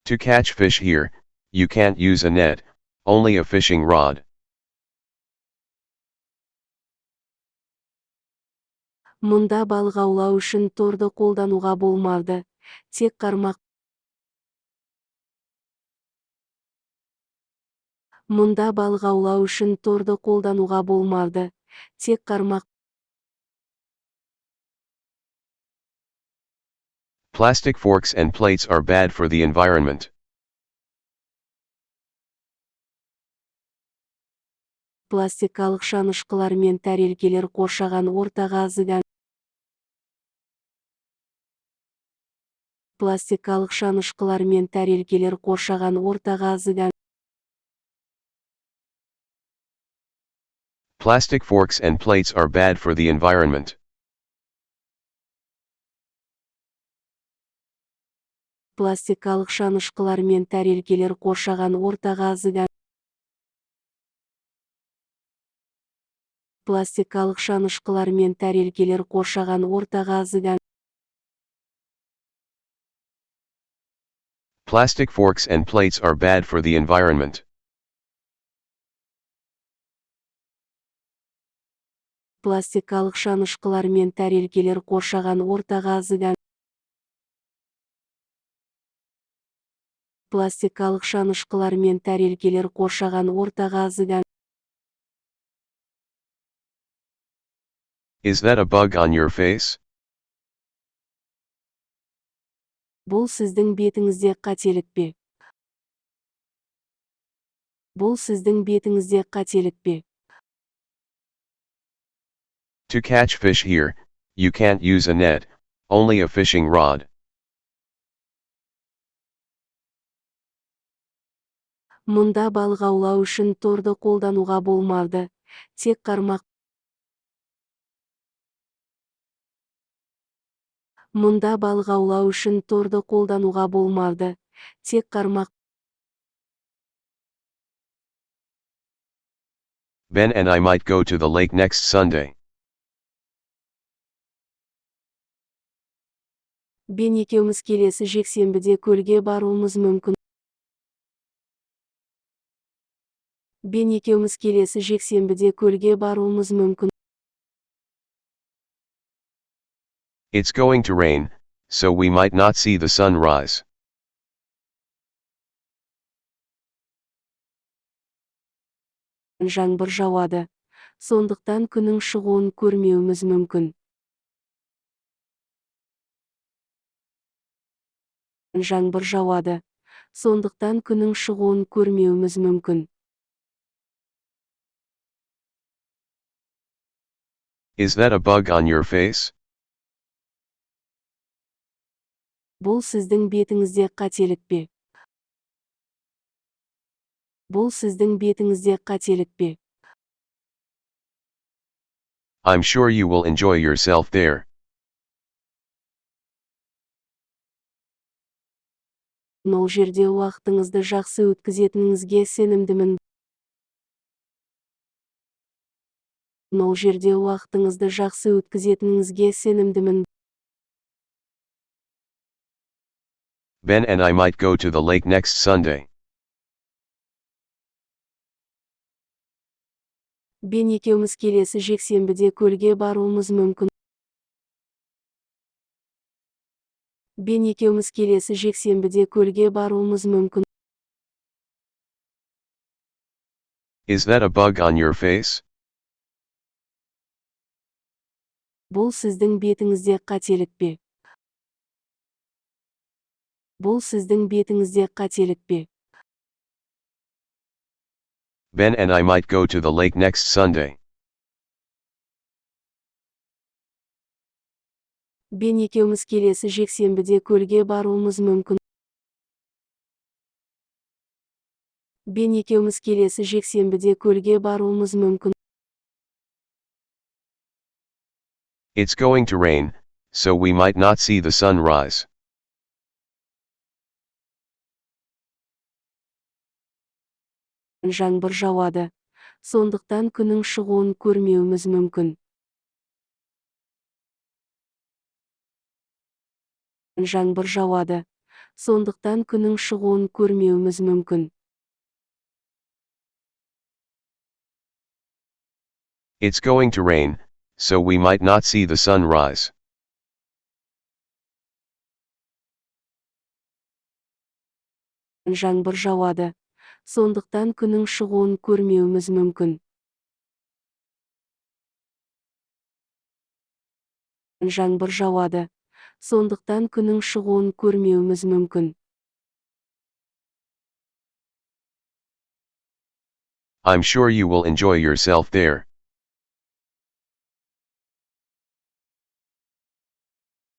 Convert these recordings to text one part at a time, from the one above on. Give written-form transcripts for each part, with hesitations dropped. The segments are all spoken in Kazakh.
To catch fish here, you can't use a net, only a fishing rod. Мұнда балық аулау үшін торды қолдануға болмады, тек қармақ. Мұнда балық аулау үшін торды қолдануға болмады, тек қармақ. Plastic forks and plates are bad for the environment. Пластикалық шанышқылар мен тәрелкелер қоршаған ортаға зиян. Пластикалық шанышқылар мен тәрелкелер қоршаған ортаға зиян. Plastic forks and plates are bad for the environment. Пластикалық шанышқылар мен тәрелкелер қоршаған ортаға зиян. Пластикалық шанышқылар мен тәрелкелер қоршаған ортаға зиян. Plastic forks and plates are bad for the environment. Пластикалық шанышқылар мен тәрелкелер қоршаған ортаға зиян. Пластикалық шанышқылар мен тәрелкелер қоршаған ортаға зиян. Is that a bug on your face? Бұл сіздің бетіңізде қателік пе? Бұл сіздің бетіңізде қателік пе? To catch fish here, you can't use a net, only a fishing rod. Мұнда балық аулау үшін торды қолдануға болмады, тек қармақ. Мұнда балық аулау үшін торды қолдануға болмады, тек қармақ. Ben and I might go to the lake next Sunday. Бен екеуміз келесі жексенбіде көлге баруымыз мүмкін. Бен екеуміз келесі жексенбіде көлге баруымыз мүмкін. It's going to rain, so we might not see the sun rise. Жаңбыр жауады, сондықтан күннің шығуын көрмеуіміз мүмкін. Жаңбыр жауады, сондықтан күннің шығуын көрмеуіміз мүмкін. Is that a bug on your face? Бұл сіздің бетіңізде қателік пе? Бұл сіздің бетіңізде қателік пе? I'm sure you will enjoy yourself there. Ол жерде уақытыңызды жақсы өткізетініңізге сенімдімін. Ол жерде уақытыңызды жақсы өткізетініңізге сенімдімін. Ben and I might go to the lake next Sunday. Бен екеуміз келесі жексенбіде көлге баруымыз мүмкін. Бен екеуміз келесі жексенбіде көлге баруымыз мүмкін. Is that a bug on your face? Бұл сіздің бетіңізде қателік пе? Бұл сіздің бетіңізде қателік пе? Ben and I might go to the lake next Sunday. Бен екеуміз келесі жексенбіде көлге баруымыз мүмкін. Бен екеуміз келесі жексенбіде көлге баруымыз мүмкін. It's going to rain, so we might not see the sun rise. Жаңбыр жауады, сондықтан күннің шығуын көрмеуіміз мүмкін. Жаңбыр жауады, Сондықтан күннің шығуын көрмеуіміз мүмкін. It's going to rain, so we might not see the sun rise. Жаңбыр жауады. Сондықтан күннің шығуын көрмеуіміз мүмкін. Жаңбыр жауады. Сондықтан күннің шығуын көрмеуіміз мүмкін. I'm sure you will enjoy yourself there.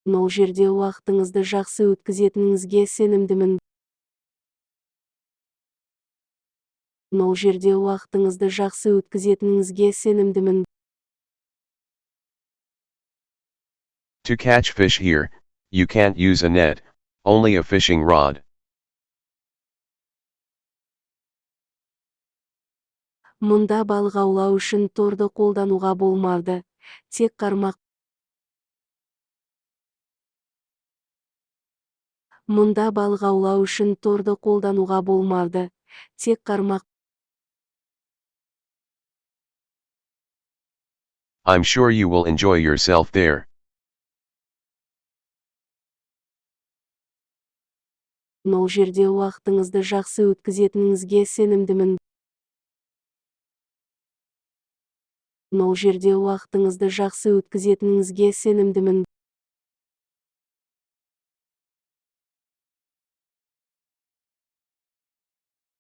Ол жерде уақытыңызды жақсы өткізетініңізге сенімдімін. Ол жерде уақытыңызды жақсы өткізетініңізге сенімдімін. To catch fish here, you can't use a net, only a fishing rod. Мұнда балық аулау үшін торды қолдануға болмады. Тек қармақ. Мұнда балық аулау үшін торды қолдануға болмады. Тек қармақ. I'm sure you will enjoy yourself there. Ол жерде уақытыңызды жақсы өткізетініңізге сенімдімін. Ол жерде уақытыңызды жақсы өткізетініңізге сенімдімін.